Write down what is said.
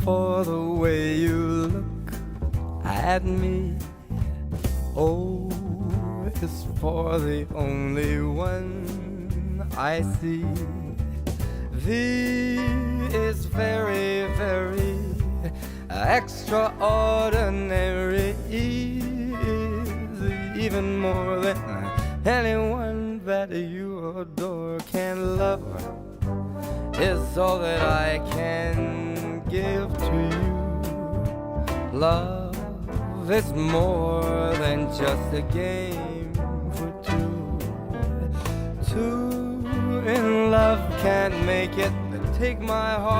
for the way you look at me. O is for the only one I see. V is very, very extraordinary. E is even more than anyone that you adore can love. Is all that I can give to you. Love is more than just a game for two. Two in love can't make it. Take my heart.